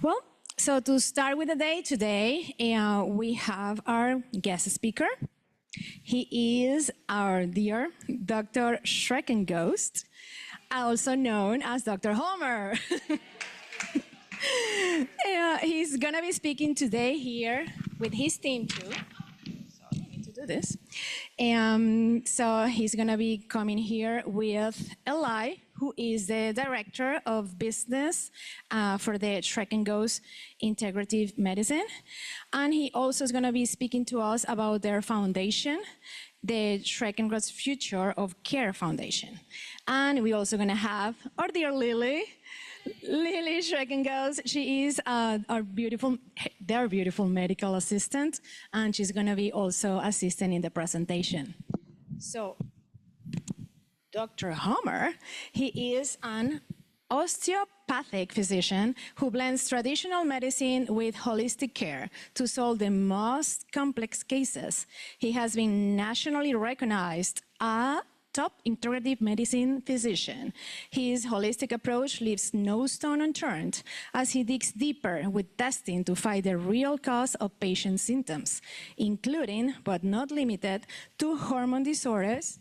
Well, so to start with the day today, we have our guest speaker. He is our dear Dr. Schreckengost, also known as Dr. Homer. He's going to be speaking today here with his team too. So I need to do this. So he's going to be coming here with Eli, who is the Director of Business for the Schreckengost Integrative Medicine. And he also is going to be speaking to us about their foundation, the Schreckengost Future of Care Foundation. And we're also going to have our dear Lily Schreckengost. She is their beautiful medical assistant, and she's going to be also assisting in the presentation. So, Dr. Homer, he is an osteopathic physician who blends traditional medicine with holistic care to solve the most complex cases. He has been nationally recognized a top integrative medicine physician. His holistic approach leaves no stone unturned as he digs deeper with testing to find the real cause of patient symptoms, including, but not limited to, hormone disorders,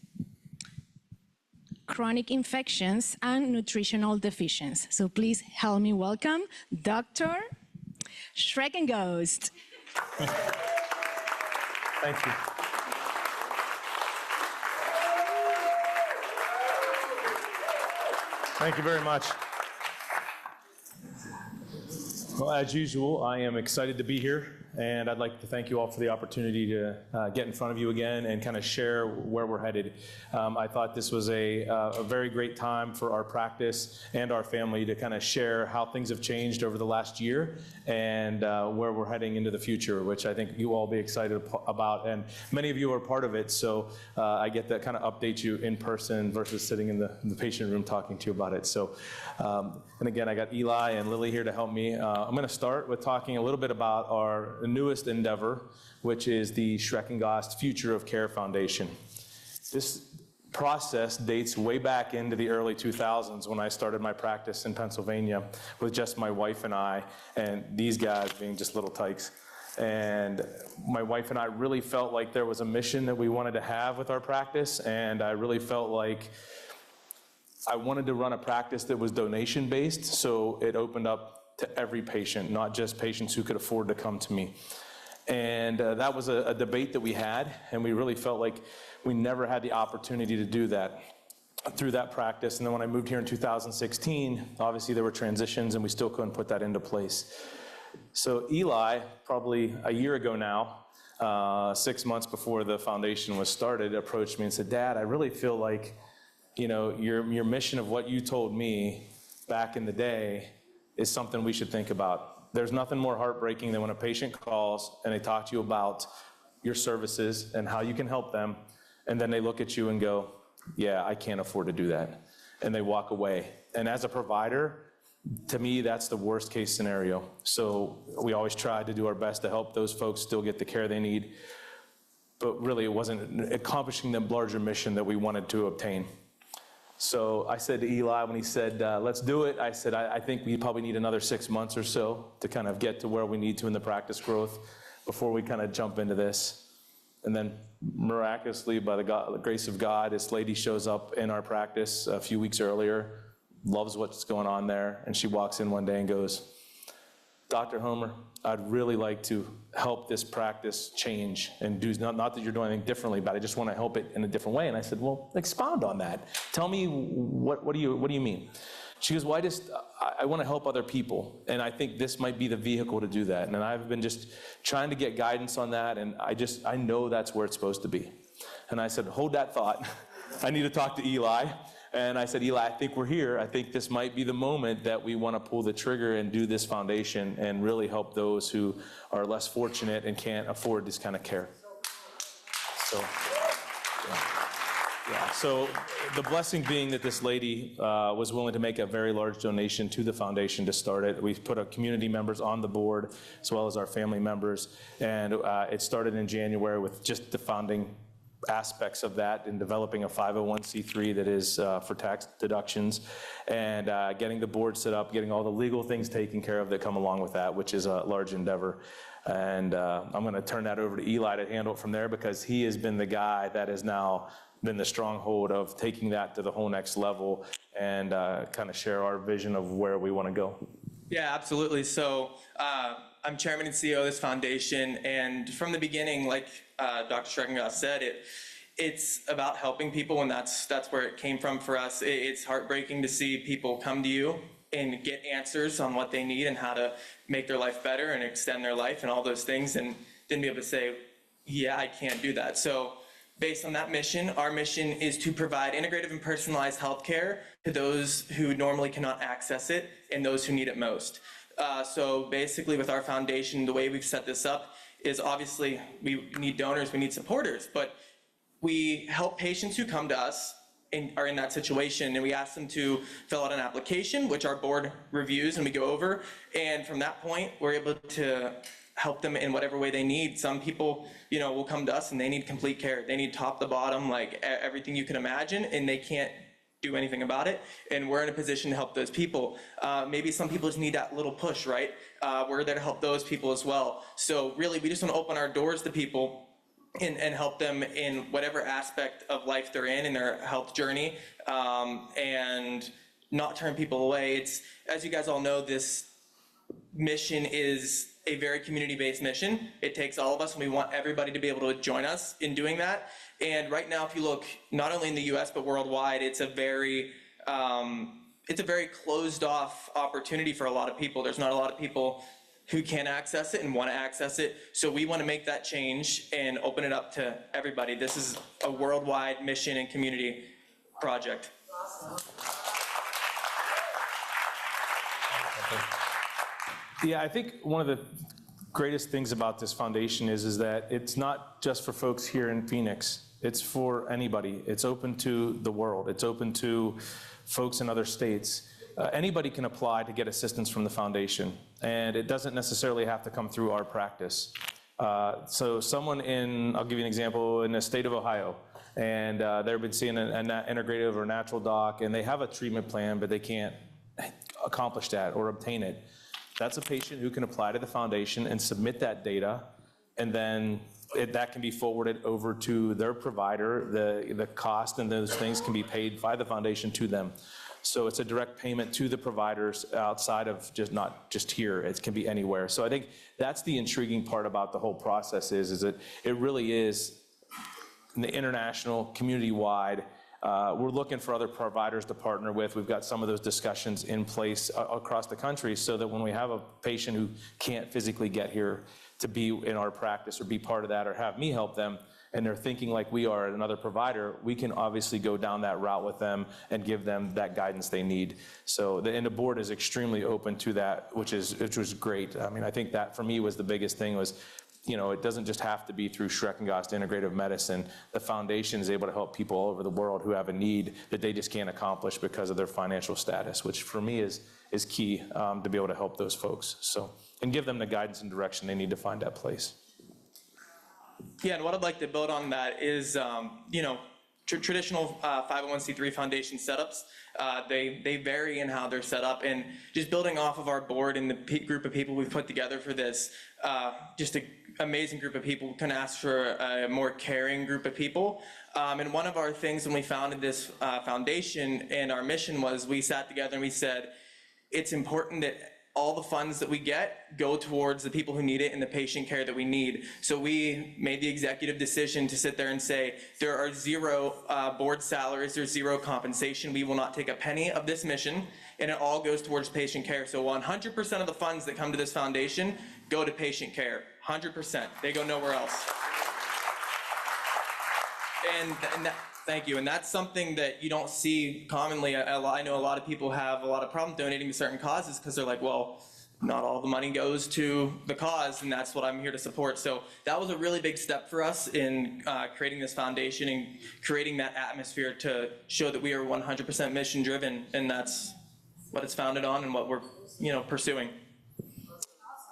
chronic infections, and nutritional deficiencies. So please help me welcome Dr. Schreckengost. Thank you. Thank you very much. Well, as usual, I am excited to be here, and I'd like to thank you all for the opportunity to get in front of you again and kind of share where we're headed. I thought this was a very great time for our practice and our family to kind of share how things have changed over the last year and where we're heading into the future, which I think you all be excited about, and many of you are part of it, so I get to kind of update you in person versus sitting in the patient room talking to you about it. So, and again, I got Eli and Lily here to help me. I'm going to start with talking a little bit about our newest endeavor, which is the Schreckengost Future of Care Foundation. This process dates way back into the early 2000s when I started my practice in Pennsylvania with just my wife and I, and these guys being just little tykes. And my wife and I really felt like there was a mission that we wanted to have with our practice, and I really felt like I wanted to run a practice that was donation-based, so it opened up to every patient, not just patients who could afford to come to me. And that was a debate that we had, and we really felt like we never had the opportunity to do that through that practice. And then when I moved here in 2016, obviously there were transitions and we still couldn't put that into place. So Eli, probably a year ago now, 6 months before the foundation was started, approached me and said, "Dad, I really feel like, you know, your mission of what you told me back in the day is something we should think about. There's nothing more heartbreaking than when a patient calls and they talk to you about your services and how you can help them, and then they look at you and go, yeah, I can't afford to do that, and they walk away. And as a provider, to me, that's the worst case scenario. So we always try to do our best to help those folks still get the care they need, but really it wasn't accomplishing the larger mission that we wanted to obtain. So I said to Eli when he said, let's do it, I said, I think we probably need another 6 months or so to kind of get to where we need to in the practice growth before we kind of jump into this. And then miraculously, by the grace of God, this lady shows up in our practice a few weeks earlier, loves what's going on there, and she walks in one day and goes, Dr. Homer, I'd really like to help this practice change and do, not that you're doing anything differently, but I just want to help it in a different way. And I said, well, expound on that. Tell me, what do you mean? She goes, well, I want to help other people, and I think this might be the vehicle to do that. And I've been just trying to get guidance on that, and I know that's where it's supposed to be. And I said, hold that thought. I need to talk to Eli. And I said, Eli, I think we're here. I think this might be the moment that we want to pull the trigger and do this foundation and really help those who are less fortunate and can't afford this kind of care. So, yeah. So the blessing being that this lady was willing to make a very large donation to the foundation to start it. We've put our community members on the board as well as our family members. And it started in January with just the founding aspects of that in developing a 501c3 that is for tax deductions, and getting the board set up, getting all the legal things taken care of that come along with that, which is a large endeavor. And I'm going to turn that over to Eli to handle it from there, because he has been the guy that has now been the stronghold of taking that to the whole next level, and kind of share our vision of where we want to go. Yeah, absolutely. So I'm chairman and CEO of this foundation, and from the beginning, like Dr. Schreckengost said, it's about helping people, and that's where it came from for us. It's heartbreaking to see people come to you and get answers on what they need and how to make their life better and extend their life and all those things, and then be able to say, yeah, I can't do that. So based on that mission, our mission is to provide integrative and personalized healthcare to those who normally cannot access it and those who need it most. So basically with our foundation, the way we've set this up is, obviously we need donors, we need supporters, but we help patients who come to us and are in that situation, and we ask them to fill out an application, which our board reviews and we go over. And from that point, we're able to help them in whatever way they need. Some people, will come to us and they need complete care. They need top to bottom, like everything you can imagine, and they can't do anything about it. And we're in a position to help those people. Maybe some people just need that little push, right? We're there to help those people as well. So really, we just want to open our doors to people and help them in whatever aspect of life they're in their health journey, and not turn people away. It's, as you guys all know, this mission is a very community-based mission. It takes all of us, and we want everybody to be able to join us in doing that. And right now, if you look not only in the US but worldwide, it's a very closed-off opportunity for a lot of people. There's not a lot of people who can access it and want to access it. So we want to make that change and open it up to everybody. This is a worldwide mission and community project. Yeah, I think one of the greatest things about this foundation is that it's not just for folks here in Phoenix. It's for anybody. It's open to the world. It's open to folks in other states. Anybody can apply to get assistance from the foundation, and it doesn't necessarily have to come through our practice. So someone I'll give you an example, in the state of Ohio, and they've been seeing an integrative or natural doc, and they have a treatment plan, but they can't accomplish that or obtain it. That's a patient who can apply to the foundation and submit that data, and then that can be forwarded over to their provider. The cost and those things can be paid by the foundation to them. So it's a direct payment to the providers outside of not just here. It can be anywhere. So I think that's the intriguing part about the whole process is that it really is the international, community-wide. We're looking for other providers to partner with. We've got some of those discussions in place across the country, so that when we have a patient who can't physically get here to be in our practice or be part of that or have me help them, and they're thinking like we are at another provider, we can obviously go down that route with them and give them that guidance they need. So the board is extremely open to that, which was great. I mean, I think that for me was the biggest thing was, it doesn't just have to be through Schreckengost Integrative Medicine. The foundation is able to help people all over the world who have a need that they just can't accomplish because of their financial status, which for me is key to be able to help those folks. So, and give them the guidance and direction they need to find that place. Yeah, and what I'd like to build on that is, traditional 501c3 foundation setups, they vary in how they're set up, and just building off of our board and the group of people we've put together for this, just an amazing group of people. We couldn't ask for a more caring group of people. And one of our things when we founded this foundation and our mission was, we sat together and we said, it's important that all the funds that we get go towards the people who need it and the patient care that we need. So we made the executive decision to sit there and say, there are zero board salaries, there's zero compensation. We will not take a penny of this mission, and it all goes towards patient care. So 100% of the funds that come to this foundation go to patient care, 100%. They go nowhere else. Thank you, and that's something that you don't see commonly. I know a lot of people have a lot of problems donating to certain causes because they're like, well, not all the money goes to the cause, and that's what I'm here to support. So that was a really big step for us in creating this foundation and creating that atmosphere to show that we are 100% mission driven, and that's what it's founded on and what we're pursuing.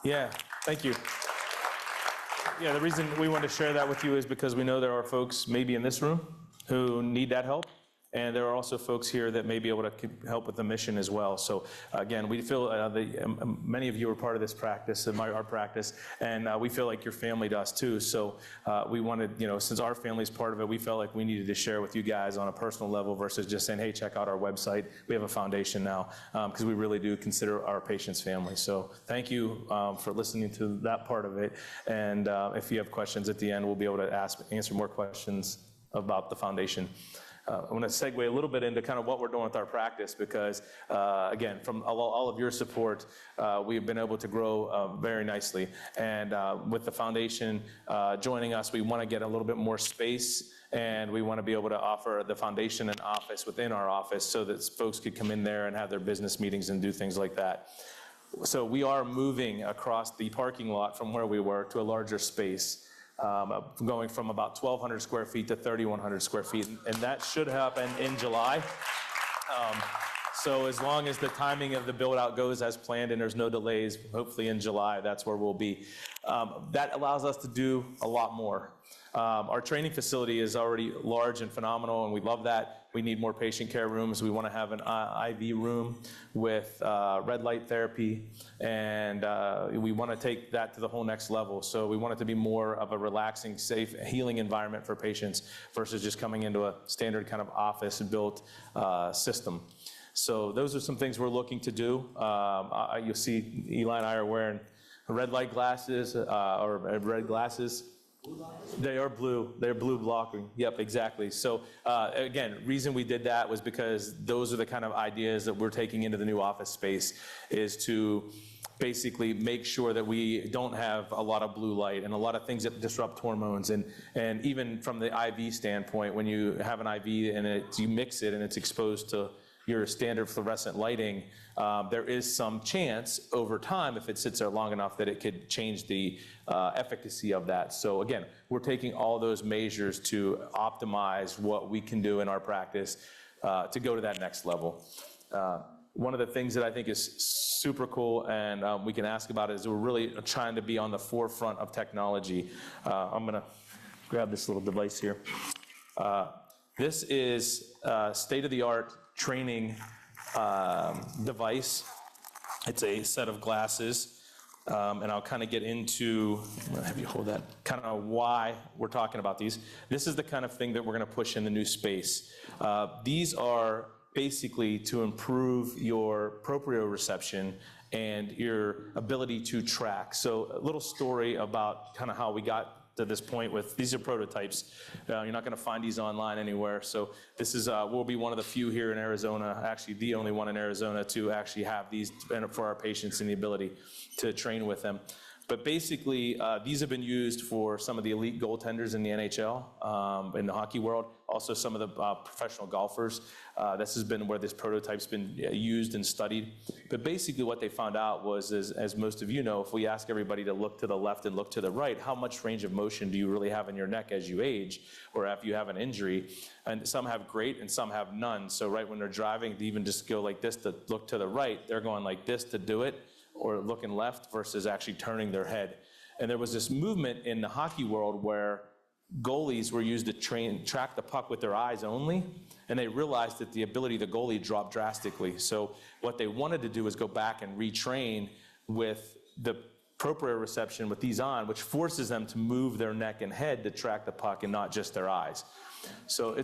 Yeah, thank you. Yeah, the reason we want to share that with you is because we know there are folks maybe in this room who need that help. And there are also folks here that may be able to help with the mission as well. So again, we feel many of you are part of this practice, our practice, and we feel like your family does too. So we wanted, since our family's part of it, we felt like we needed to share with you guys on a personal level versus just saying, hey, check out our website. We have a foundation now, because we really do consider our patients family. So thank you for listening to that part of it. And if you have questions at the end, we'll be able to answer more questions about the foundation. I want to segue a little bit into kind of what we're doing with our practice because, again, from all of your support, we've been able to grow very nicely. And with the foundation joining us, we want to get a little bit more space, and we want to be able to offer the foundation an office within our office so that folks could come in there and have their business meetings and do things like that. So we are moving across the parking lot from where we were to a larger space. Going from about 1,200 square feet to 3,100 square feet, and that should happen in July. So as long as the timing of the build out goes as planned and there's no delays, hopefully in July, that's where we'll be. That allows us to do a lot more. Our training facility is already large and phenomenal, and we love that. We need more patient care rooms. We want to have an IV room with red light therapy, and we want to take that to the whole next level. So we want it to be more of a relaxing, safe, healing environment for patients versus just coming into a standard kind of office-built system. So those are some things we're looking to do. You'll see Eli and I are wearing red light glasses, or red glasses. They are blue. They're blue blocking. Yep, exactly. So again, reason we did that was because those are the kind of ideas that we're taking into the new office space, is to basically make sure that we don't have a lot of blue light and a lot of things that disrupt hormones. And even from the IV standpoint, when you have an IV and you mix it and it's exposed to your standard fluorescent lighting, there is some chance over time, if it sits there long enough, that it could change the efficacy of that. So again, we're taking all those measures to optimize what we can do in our practice to go to that next level. One of the things that I think is super cool and we can ask about is we're really trying to be on the forefront of technology. I'm gonna grab this little device here. This is state-of-the-art training device. It's a set of glasses, and I'll kind of get into, I'm gonna have you hold that, kind of why we're talking about these. This is the kind of thing that we're gonna push in the new space. These are basically to improve your proprioception and your ability to track. So a little story about kind of how we got to this point with, these are prototypes. You're not gonna find these online anywhere. So this is, we'll be one of the few here in Arizona, actually the only one in Arizona to actually have these for our patients and the ability to train with them. But basically, these have been used for some of the elite goaltenders in the NHL, in the hockey world, also some of the professional golfers. This has been where this prototype's been used and studied. But basically what they found out was, as most of you know, if we ask everybody to look to the left and look to the right, how much range of motion do you really have in your neck as you age, or if you have an injury? And some have great and some have none. So right when they're driving, they even just go like this to look to the right, they're going like this to do it, or looking left versus actually turning their head. And there was this movement in the hockey world where goalies were used to track the puck with their eyes only, and they realized that the ability of the goalie dropped drastically. So what they wanted to do was go back and retrain with the proprioception with these on, which forces them to move their neck and head to track the puck and not just their eyes. So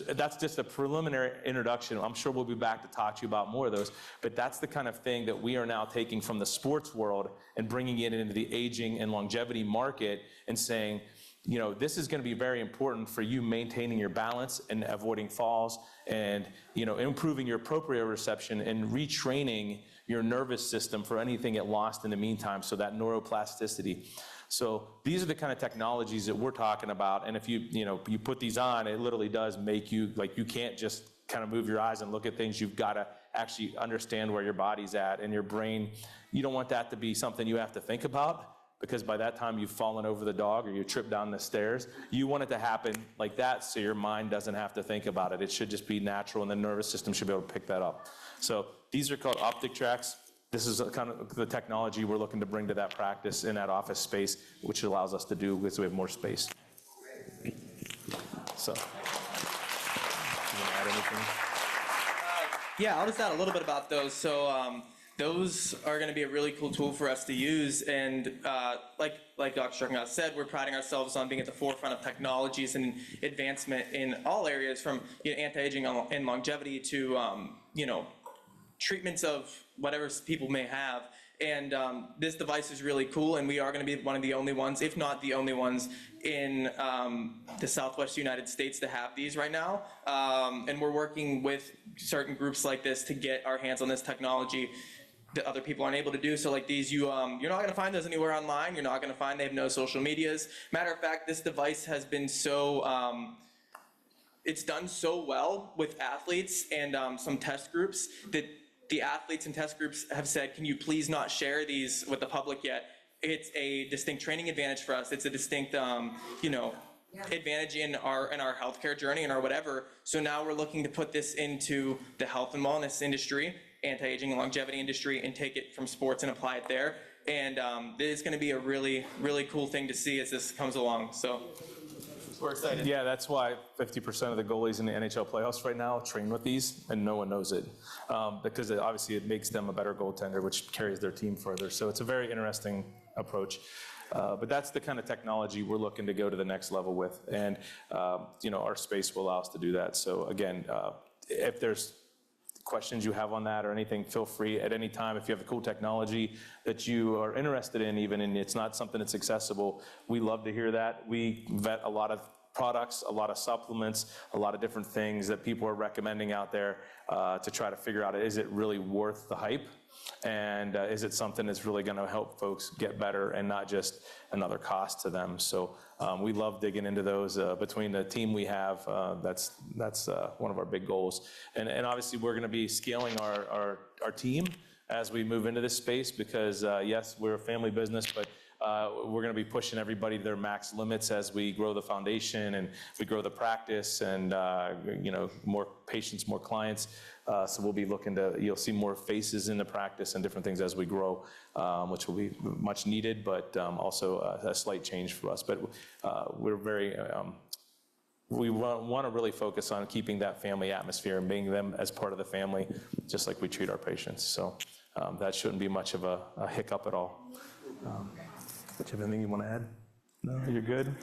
that's just a preliminary introduction. I'm sure we'll be back to talk to you about more of those, but that's the kind of thing that we are now taking from the sports world and bringing it into the aging and longevity market and saying, this is going to be very important for you maintaining your balance and avoiding falls and, improving your proprioception and retraining your nervous system for anything it lost in the meantime, so that neuroplasticity. So these are the kind of technologies that we're talking about, and if you put these on, it literally does make you, like, you can't just kind of move your eyes and look at things. You've got to actually understand where your body's at and your brain. You don't want that to be something you have to think about, because by that time you've fallen over the dog or you trip down the stairs. You want it to happen like that so your mind doesn't have to think about it. It should just be natural, and the nervous system should be able to pick that up. So these are called optic tracks. this is kind of the technology we're looking to bring to that practice in that office space, which allows us to do because we have more space. So, you want to add anything? Yeah, I'll just add a little bit about those. So those are going to be a really cool tool for us to use. And like Dr. Schreckengost said, we're priding ourselves on being at the forefront of technologies and advancement in all areas, from anti-aging and longevity to treatments of whatever people may have. And this device is really cool, and we are going to be one of the only ones, if not the only ones, in the Southwest United States to have these right now. And we're working with certain groups like this to get our hands on this technology that other people aren't able to do. So like these, you're not going to find those anywhere online. You're not going to find, they have no social medias. Matter of fact, this device has been so, it's done so well with athletes and some test groups that the athletes and test groups have said, can you please not share these with the public yet? It's a distinct training advantage for us. It's a distinct, advantage in our healthcare journey and our whatever. So now we're looking to put this into the health and wellness industry, anti-aging and longevity industry, and take it from sports and apply it there. And it's going to be a really, really cool thing to see as this comes along. So we're excited. Yeah, that's why 50% of the goalies in the NHL playoffs right now train with these, and no one knows it. Because obviously it makes them a better goaltender, which carries their team further. So it's a very interesting approach. But that's the kind of technology we're looking to go to the next level with. And, our space will allow us to do that. So again, if there's questions you have on that or anything, feel free at any time. If you have a cool technology that you are interested in, even, and it's not something that's accessible, we love to hear that. We vet a lot of products, a lot of supplements, a lot of different things that people are recommending out there to try to figure out, is it really worth the hype? And is it something that's really going to help folks get better and not just another cost to them? So we love digging into those. Between the team we have, that's one of our big goals. And obviously we're going to be scaling our team as we move into this space because, yes, we're a family business, but we're going to be pushing everybody to their max limits as we grow the foundation and we grow the practice and, more patients, more clients. So we'll be looking to, you'll see more faces in the practice and different things as we grow, which will be much needed, but also a slight change for us. But we're very, we want to really focus on keeping that family atmosphere and being them as part of the family, just like we treat our patients. So that shouldn't be much of a hiccup at all. Do you have anything you want to add? No, you're good?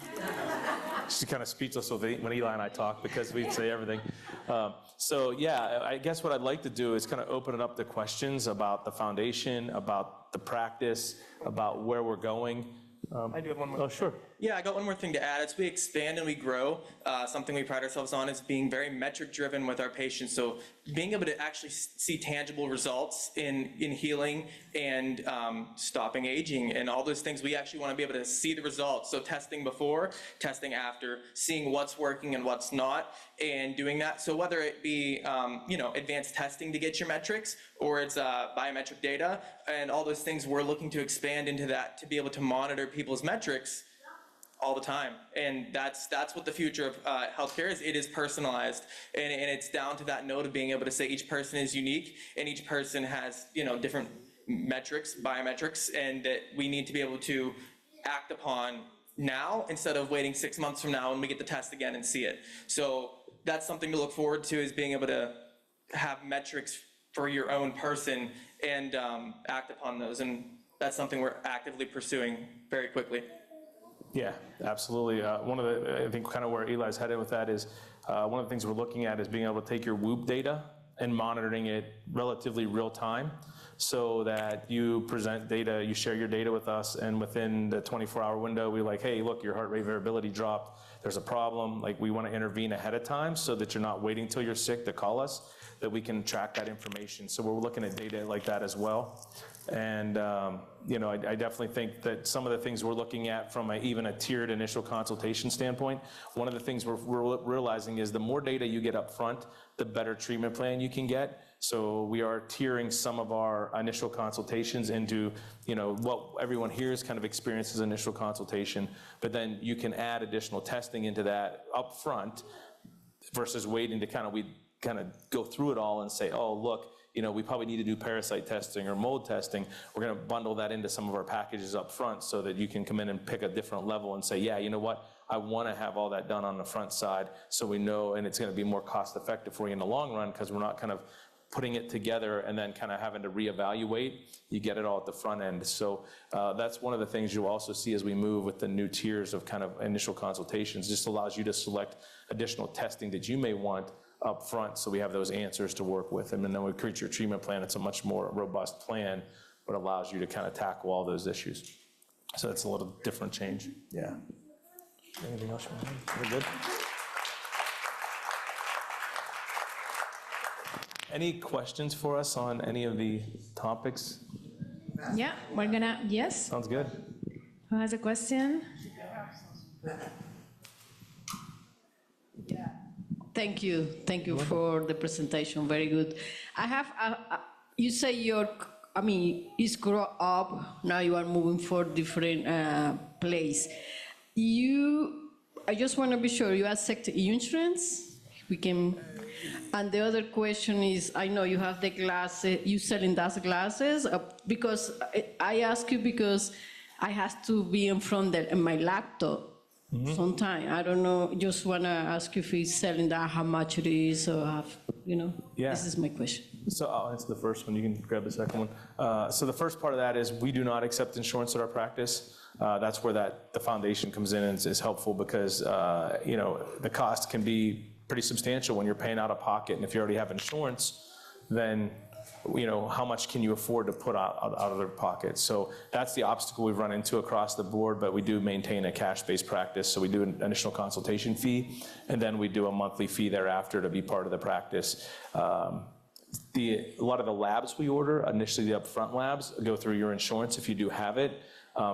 She's kind of speechless when Eli and I talk because we say everything. So yeah, I guess what I'd like to do is kind of open it up to questions about the foundation, about the practice, about where we're going. I do have one more. Oh, sure. Yeah, I got one more thing to add. As we expand and we grow, something we pride ourselves on is being very metric driven with our patients. So being able to actually see tangible results in healing and stopping aging and all those things, we actually want to be able to see the results. So testing before, testing after, seeing what's working and what's not, and doing that. So whether it be advanced testing to get your metrics, or it's biometric data, and all those things, we're looking to expand into that to be able to monitor people's metrics all the time. And that's what the future of healthcare is. It is personalized, and it's down to that note of being able to say each person is unique and each person has different metrics, biometrics, and that we need to be able to act upon now instead of waiting 6 months from now when we get the test again and see it. So that's something to look forward to, is being able to have metrics for your own person and act upon those. And that's something we're actively pursuing very quickly. Yeah, absolutely. One of the, I think kind of where Eli's headed with that is, one of the things we're looking at is being able to take your Whoop data and monitoring it relatively real time so that you present data, you share your data with us, and within the 24-hour window, we're like, hey, look, your heart rate variability dropped, there's a problem, like we want to intervene ahead of time so that you're not waiting till you're sick to call us, that we can track that information. So we're looking at data like that as well. And, I definitely think that some of the things we're looking at from even a tiered initial consultation standpoint, one of the things we're realizing is the more data you get up front, the better treatment plan you can get. So we are tiering some of our initial consultations into, what everyone here is kind of experiences initial consultation, but then you can add additional testing into that up front versus waiting to kind of go through it all and say, oh, look, we probably need to do parasite testing or mold testing. We're going to bundle that into some of our packages up front so that you can come in and pick a different level and say, yeah, you know what, I want to have all that done on the front side so we know, and it's going to be more cost effective for you in the long run because we're not kind of putting it together and then kind of having to reevaluate. You get it all at the front end. So that's one of the things you'll also see as we move with the new tiers of kind of initial consultations. Just allows you to select additional testing that you may want up front so we have those answers to work with. And then when we create your treatment plan, it's a much more robust plan, but allows you to kind of tackle all those issues. So that's a little different change. Yeah. Anything else you want? We're good? Any questions for us on any of the topics? Yeah, we're gonna, yes? Sounds good. Who has a question? Thank you for the presentation, very good. I have, you say it's grow up, now you are moving for different place. I just want to be sure, you accept insurance? And the other question is, I know you have the glasses, you selling those glasses, because I ask you because I have to be in front of my laptop sometime. I don't know, just want to ask you if he's selling that, how much it is, or Yeah. This is my question. So I'll answer the first one, you can grab the second one. So the first part of that is we do not accept insurance at our practice. That's where the foundation comes in and is helpful because, the cost can be pretty substantial when you're paying out of pocket. And if you already have insurance, then, how much can you afford to put out of their pocket? So that's the obstacle we've run into across the board, but we do maintain a cash-based practice. So we do an initial consultation fee, and then we do a monthly fee thereafter to be part of the practice. A lot of the labs we order, initially the upfront labs, go through your insurance if you do have it.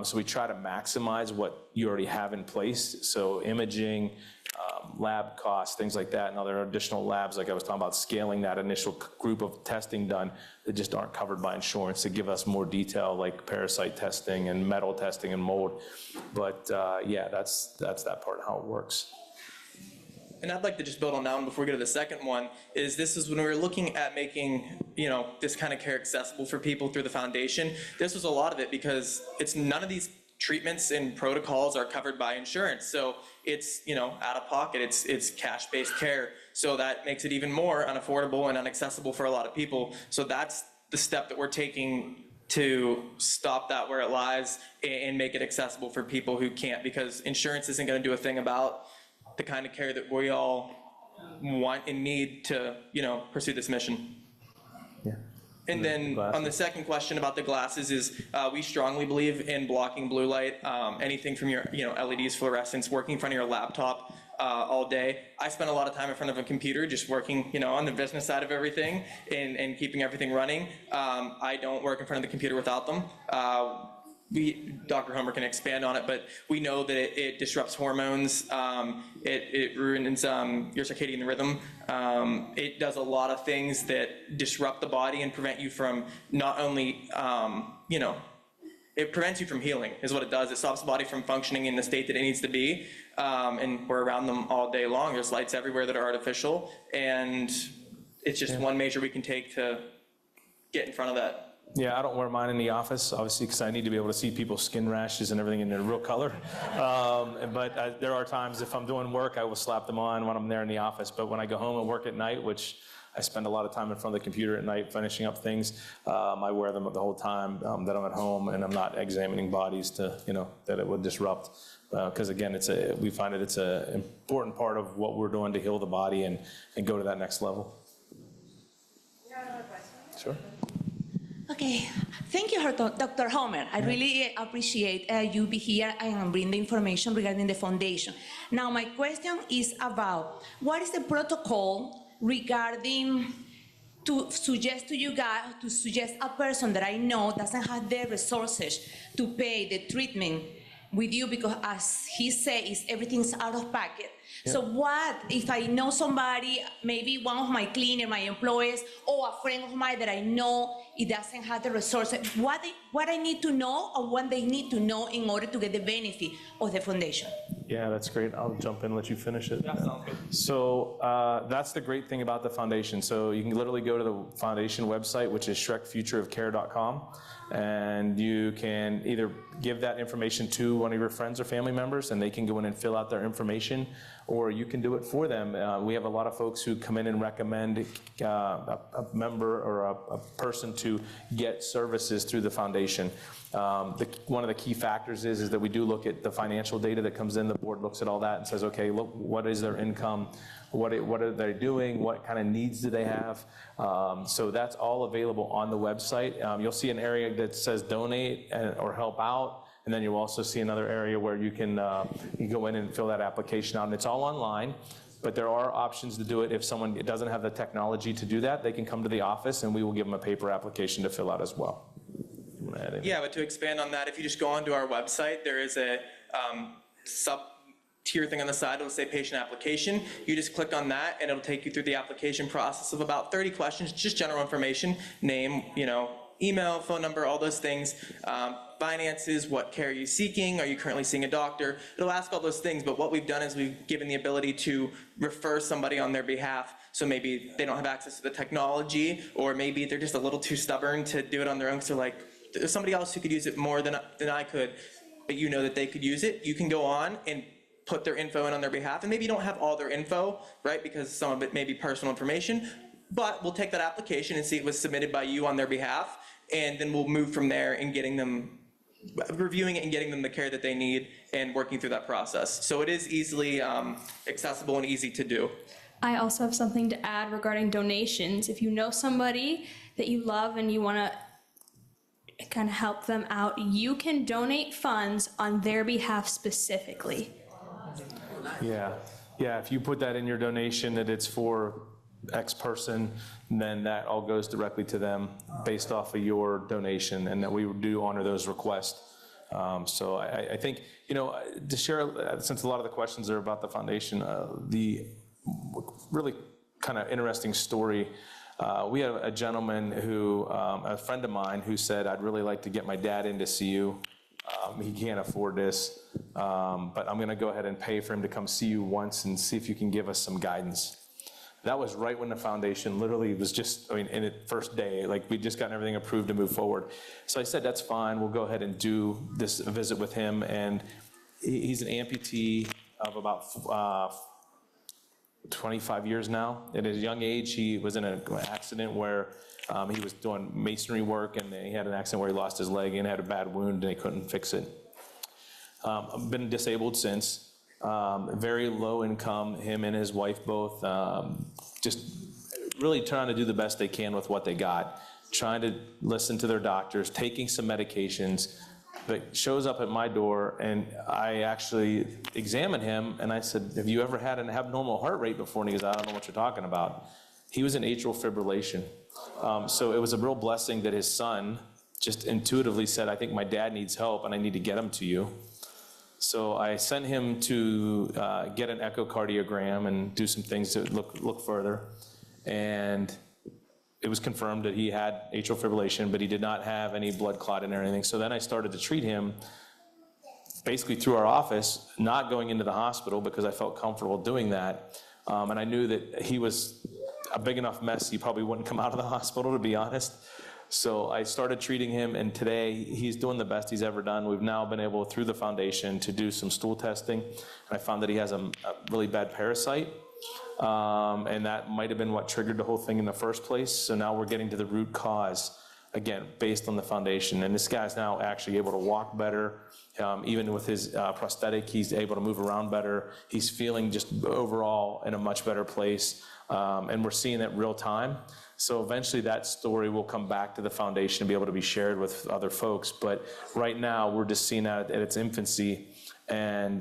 So we try to maximize what you already have in place. So imaging, lab costs, things like that, and other additional labs, like I was talking about, scaling that initial group of testing done that just aren't covered by insurance to give us more detail, like parasite testing and metal testing and mold. But yeah, that's that part of how it works. And I'd like to just build on that one before we go to the second one, this is when we were looking at making, this kind of care accessible for people through the foundation. This was a lot of it because none of these treatments and protocols are covered by insurance. So it's, out of pocket, it's cash-based care. So that makes it even more unaffordable and inaccessible for a lot of people. So that's the step that we're taking to stop that where it lies and make it accessible for people who can't, because insurance isn't going to do a thing about the kind of care that we all want and need to, pursue this mission. Yeah. And then on the second question about the glasses is we strongly believe in blocking blue light, anything from your LEDs, fluorescents, working in front of your laptop all day. I spend a lot of time in front of a computer just working on the business side of everything and keeping everything running. I don't work in front of the computer without them. Dr. Homer can expand on it, but we know that it disrupts hormones, it ruins your circadian rhythm. It does a lot of things that disrupt the body and prevent you from not only, it prevents you from healing, is what it does. It stops the body from functioning in the state that it needs to be, and we're around them all day long. There's lights everywhere that are artificial, and it's just one measure we can take to get in front of that. Yeah, I don't wear mine in the office, obviously, because I need to be able to see people's skin rashes and everything in their real color. But there are times if I'm doing work, I will slap them on when I'm there in the office. But when I go home and work at night, which I spend a lot of time in front of the computer at night finishing up things, I wear them the whole time that I'm at home, and I'm not examining bodies to, that it would disrupt. Because again, we find it's an important part of what we're doing to heal the body and go to that next level. You have another question? Sure. Okay, thank you, Dr. Homer. I really appreciate you be here and bring the information regarding the foundation. Now, my question is about what is the protocol regarding to suggest to you guys, to suggest a person that I know doesn't have the resources to pay the treatment with you, because as he says, everything's out of pocket. Yeah. So what if I know somebody, maybe one of my cleaner, my employees, or a friend of mine that I know it doesn't have the resources, what I need to know or what they need to know in order to get the benefit of the foundation? Yeah, that's great. I'll jump in and let you finish it. Yeah, sounds good. So that's the great thing about the foundation. So you can literally go to the foundation website, which is shrekfutureofcare.com, and you can either give that information to one of your friends or family members, and they can go in and fill out their information, or you can do it for them. We have a lot of folks who come in and recommend a member or a person to get services through the foundation. One of the key factors is that we do look at the financial data that comes in. The board looks at all that and says, okay, look, what is their income? What are they doing? What kind of needs do they have? So that's all available on the website. You'll see an area that says donate or help out, and then you'll also see another area where you can go in and fill that application out, and it's all online. But there are options to do it. If someone doesn't have the technology to do that, they can come to the office, and we will give them a paper application to fill out as well. Yeah, but to expand on that, if you just go onto our website, there is a sub-tier thing on the side. It'll say patient application. You just click on that, and it'll take you through the application process of about 30 questions, just general information, name, email, phone number, all those things, finances, what care are you seeking, are you currently seeing a doctor? It'll ask all those things, but what we've done is we've given the ability to refer somebody on their behalf. So maybe they don't have access to the technology, or maybe they're just a little too stubborn to do it on their own, so like, there's somebody else who could use it more than I could, but you know that they could use it. You can go on and put their info in on their behalf, and maybe you don't have all their info, right, because some of it may be personal information, but we'll take that application and see it was submitted by you on their behalf, and then we'll move from there in reviewing it and getting them the care that they need and working through that process. So it is easily accessible and easy to do. I also have something to add regarding donations. If you know somebody that you love and you want to kind of help them out, you can donate funds on their behalf specifically. Yeah, if you put that in your donation that it's for X person, then that all goes directly to them based off of your donation, and that we do honor those requests. So I think, to share, since a lot of the questions are about the foundation, the really kind of interesting story. We had a gentleman who, a friend of mine, who said, I'd really like to get my dad in to see you. He can't afford this, but I'm gonna go ahead and pay for him to come see you once and see if you can give us some guidance. That was right when the foundation literally was just, in its first day, like we'd just gotten everything approved to move forward. So I said, that's fine, we'll go ahead and do this visit with him. And he's an amputee of about 25 years now. At his young age, he was in an accident where he was doing masonry work, and he had an accident where he lost his leg and had a bad wound, and they couldn't fix it. Been disabled since. Very low income, him and his wife both, just really trying to do the best they can with what they got, trying to listen to their doctors, taking some medications, but shows up at my door, and I actually examined him, and I said, have you ever had an abnormal heart rate before? And he goes, I don't know what you're talking about. He was in atrial fibrillation. So it was a real blessing that his son just intuitively said, I think my dad needs help, and I need to get him to you. So I sent him to get an echocardiogram and do some things to look further. And it was confirmed that he had atrial fibrillation, but he did not have any blood clotting or anything. So then I started to treat him basically through our office, not going into the hospital because I felt comfortable doing that. And I knew that he was a big enough mess, he probably wouldn't come out of the hospital, to be honest. So I started treating him, and today he's doing the best he's ever done. We've now been able, through the foundation, to do some stool testing, and I found that he has a really bad parasite, and that might have been what triggered the whole thing in the first place. So now we're getting to the root cause, again, based on the foundation. And this guy's now actually able to walk better. Even with his prosthetic, he's able to move around better. He's feeling just overall in a much better place, and we're seeing it real time. So eventually that story will come back to the foundation and be able to be shared with other folks. But right now we're just seeing that at its infancy, and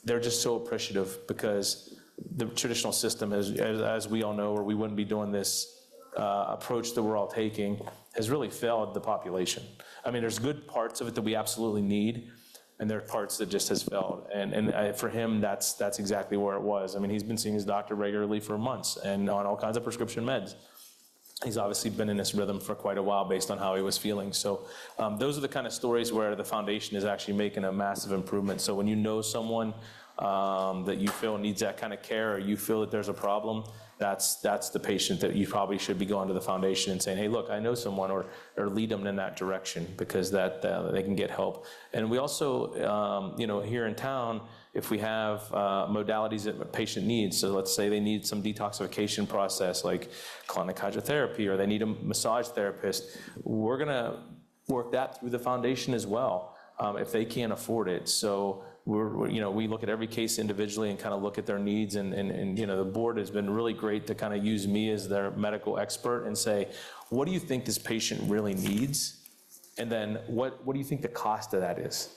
they're just so appreciative because the traditional system, as we all know, or we wouldn't be doing this approach that we're all taking, has really failed the population. I mean, there's good parts of it that we absolutely need, and there are parts that just has failed. And for him, that's exactly where it was. I mean, he's been seeing his doctor regularly for months and on all kinds of prescription meds. He's obviously been in this rhythm for quite a while based on how he was feeling. So those are the kind of stories where the foundation is actually making a massive improvement. So when you know someone that you feel needs that kind of care, or you feel that there's a problem, that's the patient that you probably should be going to the foundation and saying, hey, look, I know someone, or lead them in that direction, because that they can get help. And we also, here in town, if we have modalities that a patient needs, so let's say they need some detoxification process like colonic hydrotherapy, or they need a massage therapist, we're gonna work that through the foundation as well, if they can't afford it. So we look at every case individually and kind of look at their needs, and the board has been really great to kind of use me as their medical expert and say, what do you think this patient really needs? And then what do you think the cost of that is?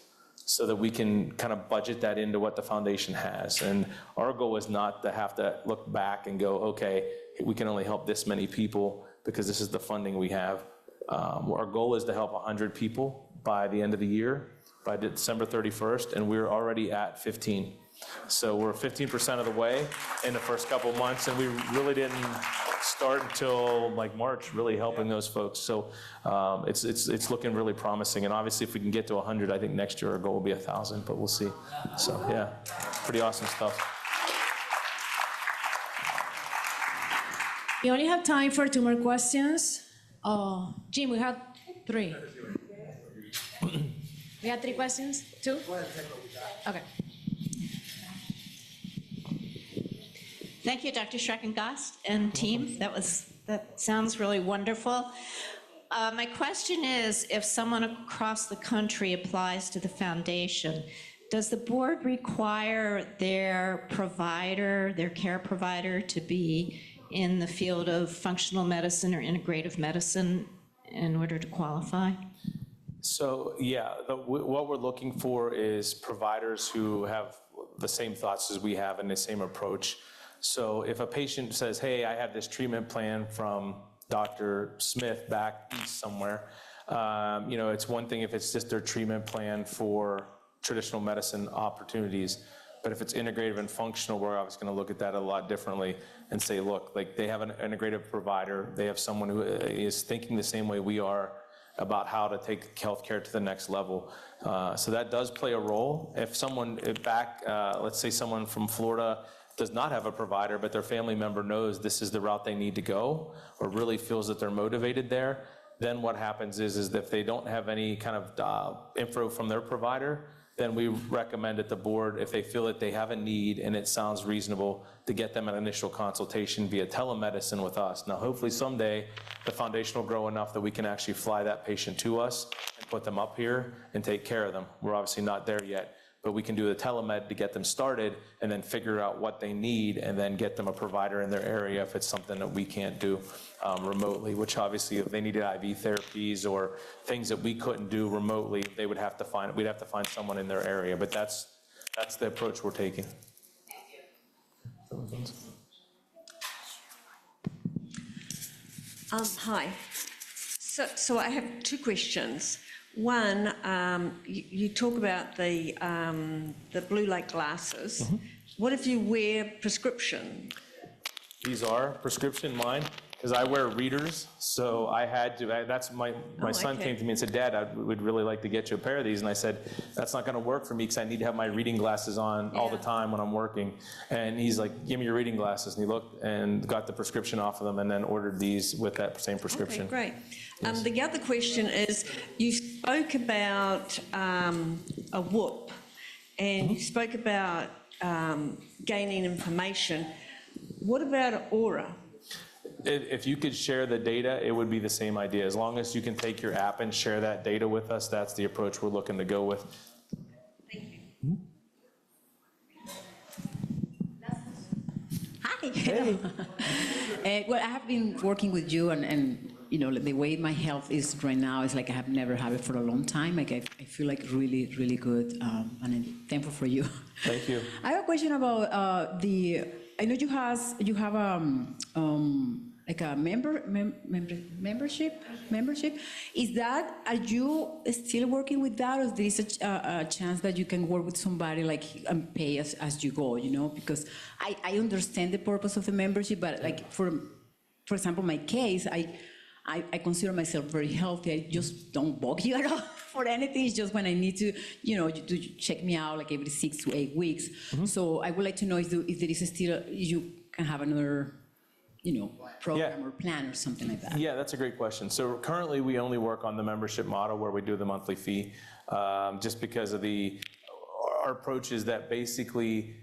So that we can kind of budget that into what the foundation has. And our goal is not to have to look back and go, okay, we can only help this many people because this is the funding we have. Our goal is to help 100 people by the end of the year, by December 31st, and we're already at 15. So we're 15% of the way in the first couple of months, and we really didn't start until like March, really helping those folks. So it's looking really promising. And obviously, if we can get to 100, I think next year our goal will be 1,000, but we'll see. So yeah, pretty awesome stuff. We only have time for 2 more questions. Jim, we have 3. We had 3 questions? 2? Okay. Thank you, Dr. Schreckengost and team. That sounds really wonderful. My question is, if someone across the country applies to the foundation, does the board require their provider, their care provider, to be in the field of functional medicine or integrative medicine in order to qualify? So yeah, what we're looking for is providers who have the same thoughts as we have and the same approach. So if a patient says, hey, I have this treatment plan from Dr. Smith back east somewhere, it's one thing if it's just their treatment plan for traditional medicine opportunities. But if it's integrative and functional, we're obviously going to look at that a lot differently and say, look, like they have an integrative provider, they have someone who is thinking the same way we are about how to take healthcare to the next level. So that does play a role. If someone let's say someone from Florida does not have a provider, but their family member knows this is the route they need to go, or really feels that they're motivated there, then what happens is that if they don't have any kind of info from their provider, then we recommend at the board, if they feel that they have a need and it sounds reasonable, to get them an initial consultation via telemedicine with us. Now, hopefully someday the foundation will grow enough that we can actually fly that patient to us and put them up here and take care of them. We're obviously not there yet, but we can do the telemed to get them started and then figure out what they need and then get them a provider in their area if it's something that we can't do remotely, which obviously if they needed IV therapies or things that we couldn't do remotely, we'd have to find someone in their area, but that's the approach we're taking. Hi. So I have 2 questions. One, you talk about the blue light glasses. Mm-hmm. What if you wear prescription? These are prescription, mine, because I wear readers, so I had to, that's my son okay. came to me and said, Dad, I would really like to get you a pair of these, and I said, that's not gonna work for me because I need to have my reading glasses on all the time when I'm working. And he's like, give me your reading glasses, and he looked and got the prescription off of them and then ordered these with that same prescription. Okay, great. The other question is, you spoke about a whoop, and you spoke about gaining information. What about an aura? If you could share the data, it would be the same idea. As long as you can take your app and share that data with us, that's the approach we're looking to go with. Thank you. Hi. Hey. Well, I have been working with you, and the way my health is right now is like I have never had it for a long time. Like I feel like really, really good, and I'm thankful for you. Thank you. I have a question about I know you have like a membership. Is that, are you still working with that, or is there a chance that you can work with somebody like and pay as you go? Because I understand the purpose of the membership, but like for for example, my case, I consider myself very healthy. I just don't bug you at all for anything. It's just when I need to, to check me out like every 6 to 8 weeks. So I would like to know if there is still, you can have another, program or plan or something like that. Yeah, that's a great question. So currently we only work on the membership model where we do the monthly fee, just because of our approach is that basically,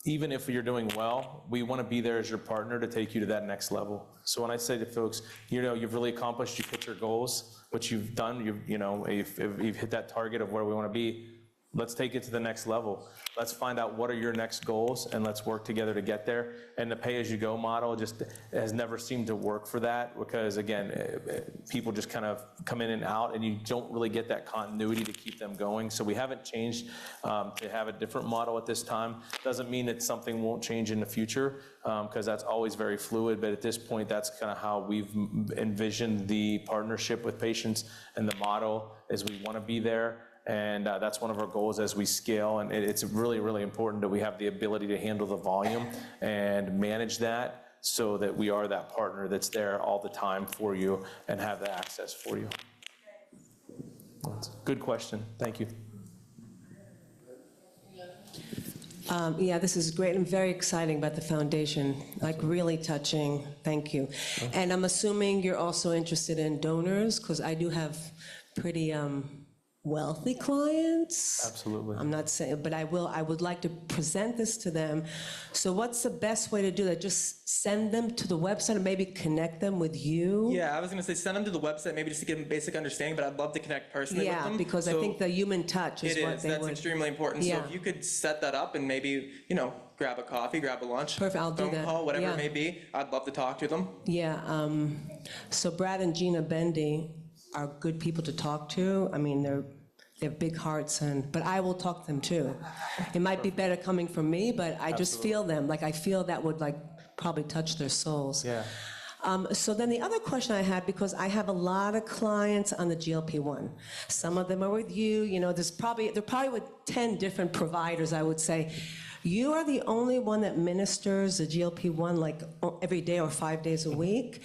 even if you're doing well, we want to be there as your partner to take you to that next level. So when I say to folks, you've really accomplished, you've hit your goals, what you've done, you've hit that target of where we want to be, let's take it to the next level. Let's find out what are your next goals and let's work together to get there. And the pay-as-you-go model just has never seemed to work for that because, again, people just kind of come in and out and you don't really get that continuity to keep them going. So we haven't changed to have a different model at this time. Doesn't mean that something won't change in the future because that's always very fluid. But at this point, that's kind of how we've envisioned the partnership with patients, and the model is we want to be there. And that's one of our goals as we scale. And it's really, really important that we have the ability to handle the volume and manage that so that we are that partner that's there all the time for you and have the access for you. That's a good question. Thank you. Yeah, this is great and very exciting about the foundation, like really touching. Thank you. And I'm assuming you're also interested in donors, because I do have pretty wealthy clients. Absolutely. I'm not saying, but I would like to present this to them. So what's the best way to do that? Just send them to the website and maybe connect them with you? Yeah, I was going to say send them to the website maybe just to give them basic understanding, but I'd love to connect personally with them. Yeah, because I think the human touch is what they that's would. extremely important. Yeah. So if you could set that up and maybe, grab a coffee, grab a lunch, Perfect, I'll do phone that. call, whatever Yeah. it may be, I'd love to talk to them. Yeah, so Brad and Gina Bendy are good people to talk to. I mean, they have big hearts, but I will talk to them too. It might be better coming from me, but I just feel them. Like I feel that would probably touch their souls. Yeah. So then the other question I had, because I have a lot of clients on the GLP-1. Some of them are with you. They're probably with 10 different providers, I would say. You are the only one that ministers the GLP-1 like every day or 5 days a week.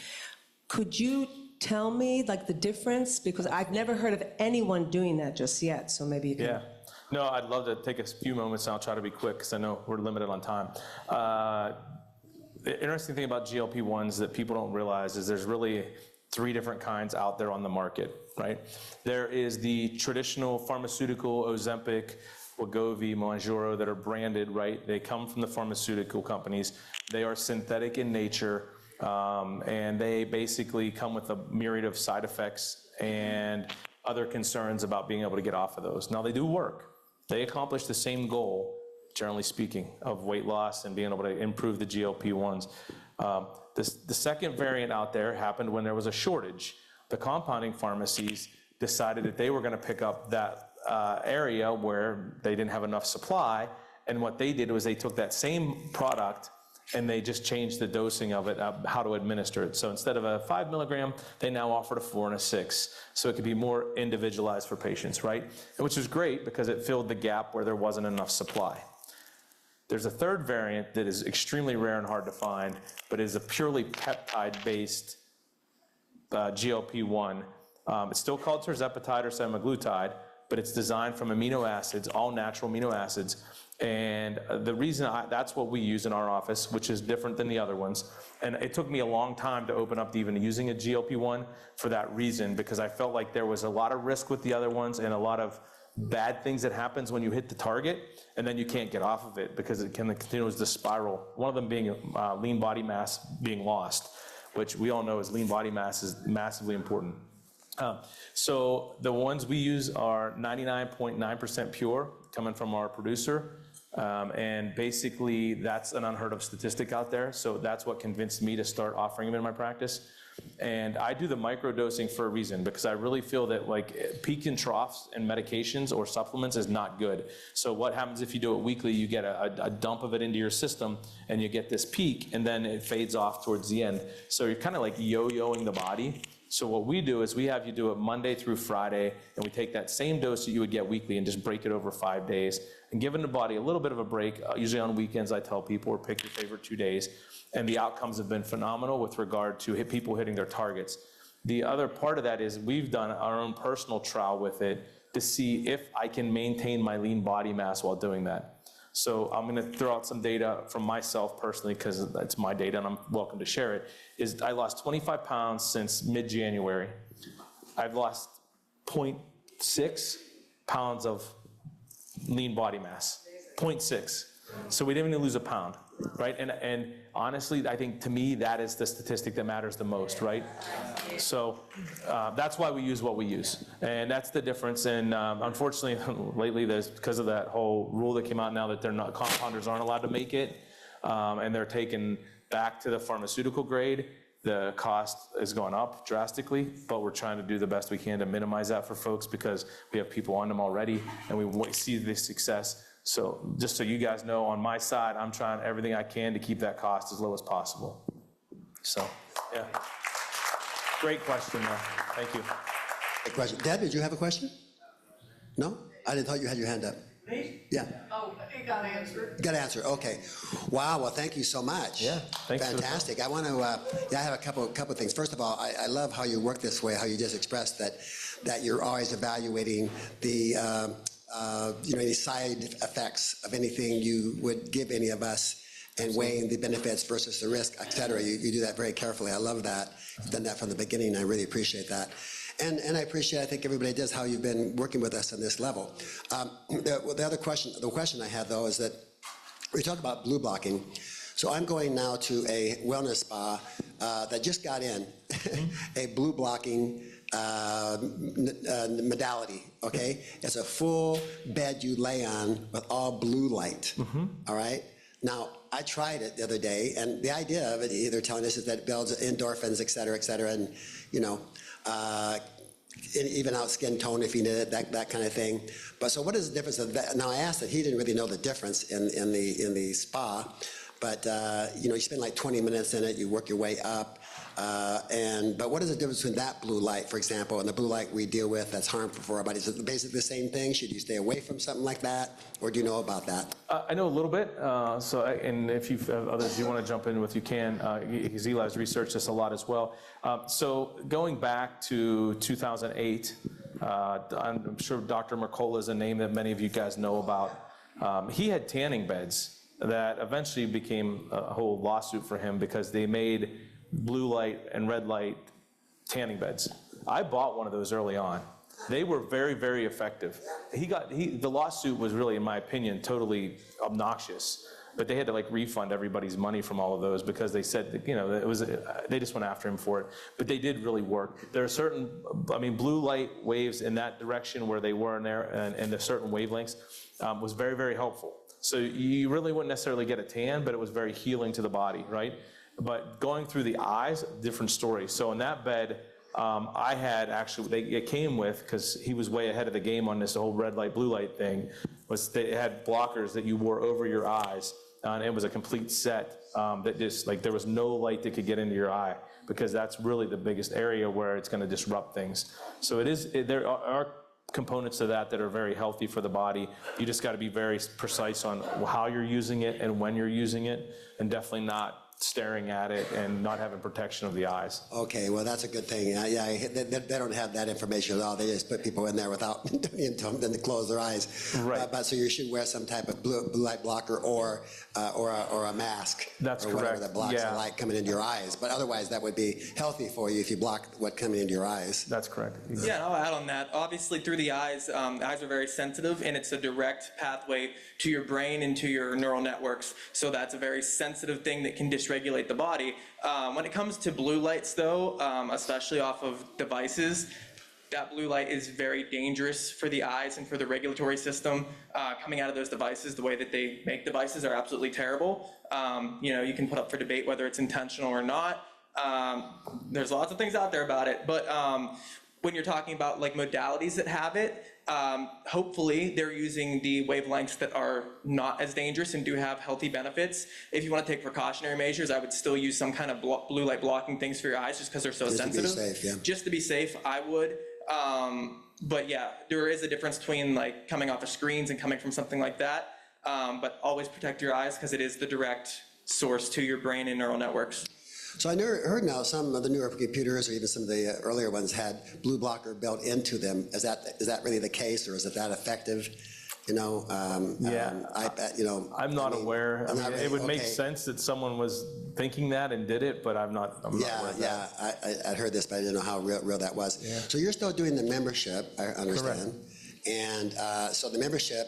Could you tell me the difference? Because I've never heard of anyone doing that just yet, so maybe you can. Yeah. No, I'd love to take a few moments and I'll try to be quick because I know we're limited on time. The interesting thing about GLP-1s that people don't realize is there's really 3 different kinds out there on the market, right? There is the traditional pharmaceutical Ozempic, Wegovy, Mounjaro that are branded, right? They come from the pharmaceutical companies. They are synthetic in nature. And they basically come with a myriad of side effects and other concerns about being able to get off of those. Now, they do work. They accomplish the same goal, generally speaking, of weight loss and being able to improve the GLP-1s. The second variant out there happened when there was a shortage. The compounding pharmacies decided that they were going to pick up that area where they didn't have enough supply. And what they did was they took that same product and they just changed the dosing of it, how to administer it. So instead of a 5 milligram, they now offered a 4 and a 6. So it could be more individualized for patients, right? Which is great because it filled the gap where there wasn't enough supply. There's a third variant that is extremely rare and hard to find, but is a purely peptide-based GLP-1. It's still called tirzepatide or semaglutide, but it's designed from amino acids, all natural amino acids. And the reason that's what we use in our office, which is different than the other ones. And it took me a long time to open up to even using a GLP-1 for that reason, because I felt like there was a lot of risk with the other ones and a lot of bad things that happens when you hit the target and then you can't get off of it because it continues to spiral. One of them being lean body mass being lost, which we all know is lean body mass is massively important. So the ones we use are 99.9% pure, coming from our producer. And basically, that's an unheard of statistic out there. So that's what convinced me to start offering them in my practice. And I do the microdosing for a reason, because I really feel that peaks and troughs in medications or supplements is not good. So what happens if you do it weekly, you get a dump of it into your system and you get this peak and then it fades off towards the end. So you're kind of like yo-yoing the body. So what we do is we have you do it Monday through Friday, and we take that same dose that you would get weekly and just break it over 5 days and giving the body a little bit of a break. Usually on weekends, I tell people, or pick your favorite 2 days, and the outcomes have been phenomenal with regard to people hitting their targets. The other part of that is we've done our own personal trial with it to see if I can maintain my lean body mass while doing that. So I'm going to throw out some data from myself personally, because that's my data and I'm welcome to share it, is I lost 25 pounds since mid-January. I've lost 0.6 pounds of lean body mass, 0.6. So we didn't even lose a pound, right? And honestly, I think to me, that is the statistic that matters the most, right? So that's why we use what we use. And that's the difference. And unfortunately, lately, there's, because of that whole rule that came out now that compounders aren't allowed to make it, and they're taken back to the pharmaceutical grade, the cost is going up drastically, but we're trying to do the best we can to minimize that for folks because we have people on them already and we see the success. So just so you guys know, on my side, I'm trying everything I can to keep that cost as low as possible. So, yeah. Great question, though. Thank you. Great question. Deb, did you have a question? No? I didn't thought you had your hand up. Me? Yeah. Oh, it got answered. Got answer. Okay. Wow. Well, thank you so much. Yeah. Thanks. Fantastic. I want to. I have a couple of things. First of all, I love how you work this way. How you just expressed that you're always evaluating the any side effects of anything you would give any of us, and weighing the benefits versus the risk, et cetera. You do that very carefully. I love that. You've done that from the beginning. I really appreciate that. And I appreciate, I think everybody does, how you've been working with us on this level. The question I have, though, is that we talk about blue blocking. So I'm going now to a wellness spa that just got in a blue blocking modality, okay? It's a full bed you lay on with all blue light, all right? Now, I tried it the other day, and the idea of it, they're telling us, is that it builds endorphins, et cetera, and, even out skin tone if you need it, that kind of thing. But so what is the difference of that? Now, I asked that he didn't really know the difference in the spa, but, you spend like 20 minutes in it, you work your way up, but what is the difference between that blue light, for example, and the blue light we deal with that's harmful for our bodies? Is it basically the same thing? Should you stay away from something like that, or do you know about that? I know a little bit, and if you others you want to jump in with, you can, because Eli's researched this a lot as well. So going back to 2008, I'm sure Dr. Mercola is a name that many of you guys know about. He had tanning beds that eventually became a whole lawsuit for him because they made blue light and red light tanning beds. I bought one of those early on. They were very, very effective. The lawsuit was really, in my opinion, totally obnoxious, but they had to refund everybody's money from all of those because they said that, it was, they just went after him for it, but they did really work. There are certain, blue light waves in that direction where they were in there and the certain wavelengths was very, very helpful. So you really wouldn't necessarily get a tan, but it was very healing to the body, right? But going through the eyes, different story. So in that bed, I had actually, it came with, because he was way ahead of the game on this whole red light, blue light thing, was they had blockers that you wore over your eyes. And it was a complete set that just, there was no light that could get into your eye, because that's really the biggest area where it's going to disrupt things. So there are components to that are very healthy for the body. You just got to be very precise on how you're using it and when you're using it, and definitely not staring at it and not having protection of the eyes. Okay, well, that's a good thing. Yeah, they don't have that information at all. They just put people in there without telling them to close their eyes. Right. But so you should wear some type of blue light blocker or a mask. That's or correct. Whatever that blocks the light coming into your eyes. But otherwise, that would be healthy for you if you block what coming into your eyes. That's correct. Yeah, and I'll add on that. Obviously, through the eyes are very sensitive, and it's a direct pathway to your brain and to your neural networks. So that's a very sensitive thing that can dysregulate the body. When it comes to blue lights, though, especially off of devices, that blue light is very dangerous for the eyes and for the regulatory system. Coming out of those devices, the way that they make devices are absolutely terrible. You can put up for debate whether it's intentional or not. There's lots of things out there about it, but when you're talking about modalities that have it, Hopefully, they're using the wavelengths that are not as dangerous and do have healthy benefits. If you want to take precautionary measures, I would still use some kind of blue light blocking things for your eyes just because they're so sensitive. Just to be safe, yeah. Just to be safe, I would. But yeah, there is a difference between like coming off of screens and coming from something like that. But always protect your eyes because it is the direct source to your brain and neural networks. So I heard now some of the newer computers, or even some of the earlier ones, had blue blocker built into them. Is that really the case, or is it that effective? I'm not aware. I mean, it would make sense that someone was thinking that and did it, but I'm not aware of that. I'd heard this, but I didn't know how real that was. Yeah. So you're still doing the membership, I understand. Correct. And so the membership,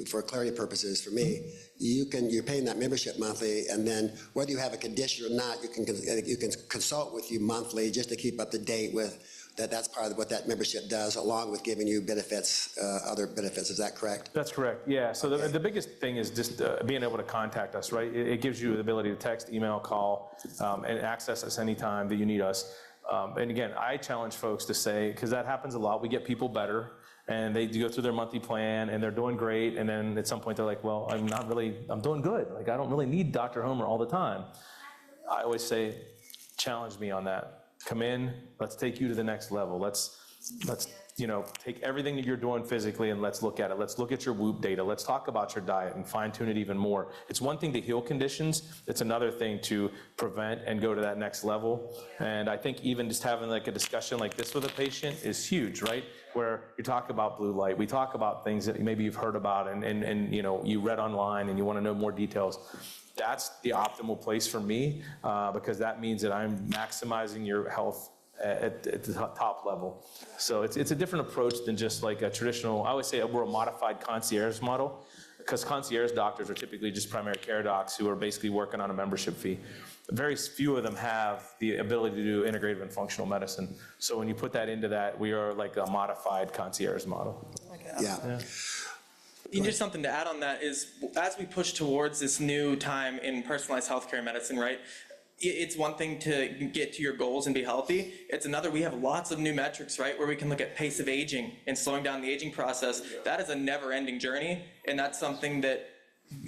for clarity purposes, for me, you're paying that membership monthly, and then whether you have a condition or not, you can consult with you monthly just to keep up to date with that. That's part of what that membership does, along with giving you benefits, other benefits. Is that correct? That's correct. Yeah. So the biggest thing is just being able to contact us, right? It gives you the ability to text, email, call, and access us anytime that you need us. And again, I challenge folks to say, because that happens a lot, we get people better, and they go through their monthly plan, and they're doing great, and then at some point they're like, well, I'm doing good. Like, I don't really need Dr. Homer all the time. I always say, challenge me on that. Come in, let's take you to the next level. Let's take everything that you're doing physically and let's look at it. Let's look at your Whoop data. Let's talk about your diet and fine tune it even more. It's one thing to heal conditions. It's another thing to prevent and go to that next level. And I think even just having like a discussion like this with a patient is huge, right? Where you talk about blue light, we talk about things that maybe you've heard about and you read online and you want to know more details. That's the optimal place for me because that means that I'm maximizing your health at the top level. So it's a different approach than just like a traditional, I always say we're a modified concierge model, because concierge doctors are typically just primary care docs who are basically working on a membership fee. Very few of them have the ability to do integrative and functional medicine. So when you put that into that, we are like a modified concierge model. Yeah. And just something to add on that is, as we push towards this new time in personalized healthcare medicine, right? It's one thing to get to your goals and be healthy. It's another, we have lots of new metrics, right? Where we can look at pace of aging and slowing down the aging process. That is a never-ending journey, and that's something that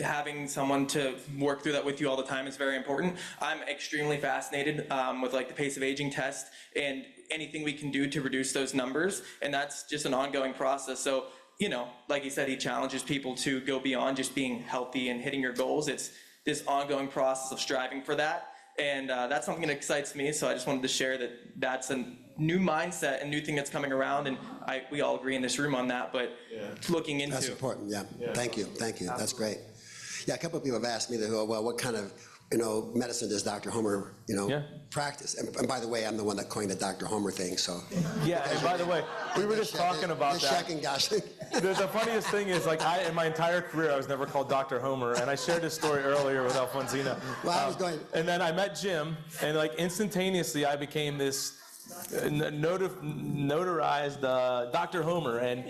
having someone to work through that with you all the time is very important. I'm extremely fascinated with like the pace of aging test and anything we can do to reduce those numbers, and that's just an ongoing process. So, like he said, he challenges people to go beyond just being healthy and hitting your goals. It's this ongoing process of striving for that. And that's something that excites me, so I just wanted to share that that's a new mindset and new thing that's coming around, and we all agree in this room on that, but looking into. That's important, yeah. Thank you. That's great. Yeah, a couple of people have asked me, well, what kind of medicine does Dr. Homer, practice? And by the way, I'm the one that coined the Dr. Homer thing, so. Yeah, and by the way, we were just talking about that. Schreckengost. The funniest thing is, like, in my entire career, I was never called Dr. Homer, and I shared this story earlier with Alfonsina. Well, I was going. And then I met Jim, and like instantaneously, I became this notarized Dr. Homer, and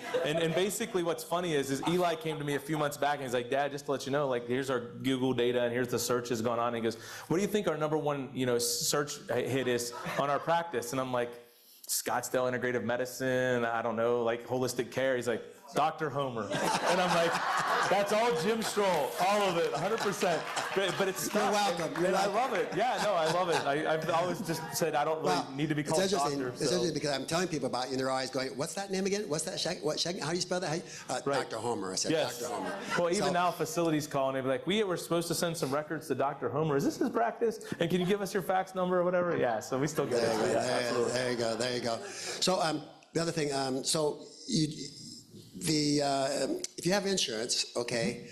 basically what's funny is Eli came to me a few months back and he's like, Dad, just to let you know, like, here's our Google data and here's the searches going on. And he goes, what do you think our #1 search hit is on our practice? And I'm like, Scottsdale Integrative Medicine, I don't know, like holistic care. He's like, Dr. Homer. And I'm like, that's all Jim Stroll, all of it, 100%. But it's stuff. You're welcome. And I love it. Yeah, no, I love it. I've always just said I don't really need to be called doctor. It's interesting because I'm telling people about you, and they're always going, what's that name again? What's that? How do you spell that? Right. Dr. Homer. I said, yes. Dr. Homer. Well, even now, facilities call and they be like, we were supposed to send some records to Dr. Homer. Is this his practice? And can you give us your fax number or whatever? Yeah, so we still get it. There you go. So the other thing, if you have insurance, okay,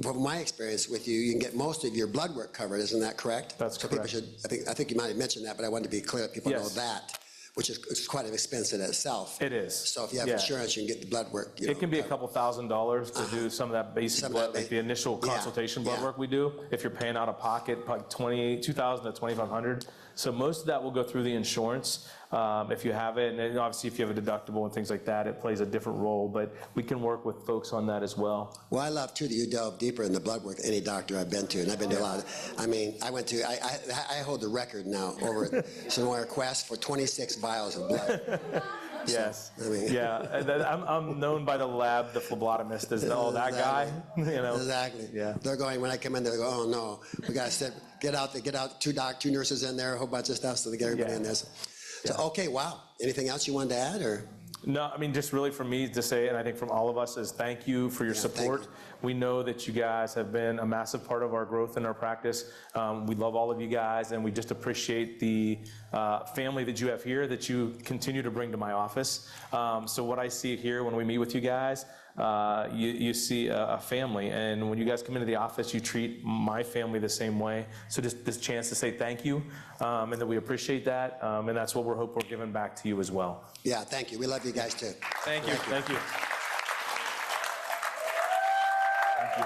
from my experience with you, you can get most of your blood work covered. Isn't that correct? That's so correct. People should. I think you might have mentioned that, but I wanted to be clear that people know that, which is quite an expense in itself. It is. So if you have insurance, you can get the blood work. It can be a couple $1,000s to do some of that basic blood, like the initial consultation blood work we do. If you're paying out of pocket, like $2,000 to $2,500. So most of that will go through the insurance if you have it, and obviously if you have a deductible and things like that, it plays a different role. But we can work with folks on that as well. Well, I love too that you delve deeper in the blood work than any doctor I've been to, and I've been to a lot of. I mean, I hold the record now over at Sonora Quest for 26 vials of blood. Yes. I mean- Yeah. And then I'm known by the lab, the phlebotomist, as the, oh, that guy. You know. Exactly. Yeah. They're going, when I come in, they go, oh no, we got to sit, get out, two nurses in there, a whole bunch of stuff, so they get everybody Yeah. in there. So, okay, wow. Anything else you wanted to add, or? No, I mean, just really for me to say, and I think from all of us, is thank you for your Yeah, thank support. you. We know that you guys have been a massive part of our growth in our practice. We love all of you guys, and we just appreciate the family that you have here that you continue to bring to my office. So what I see here when we meet with you guys, you see a family, and when you guys come into the office, you treat my family the same way. So just this chance to say thank you, and that we appreciate that, and that's what we're hoping we're giving back to you as well. Yeah, thank you. We love you guys too. Thank you. Thank you. Thank you.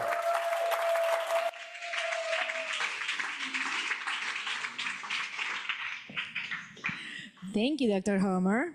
Thank you, Dr. Homer.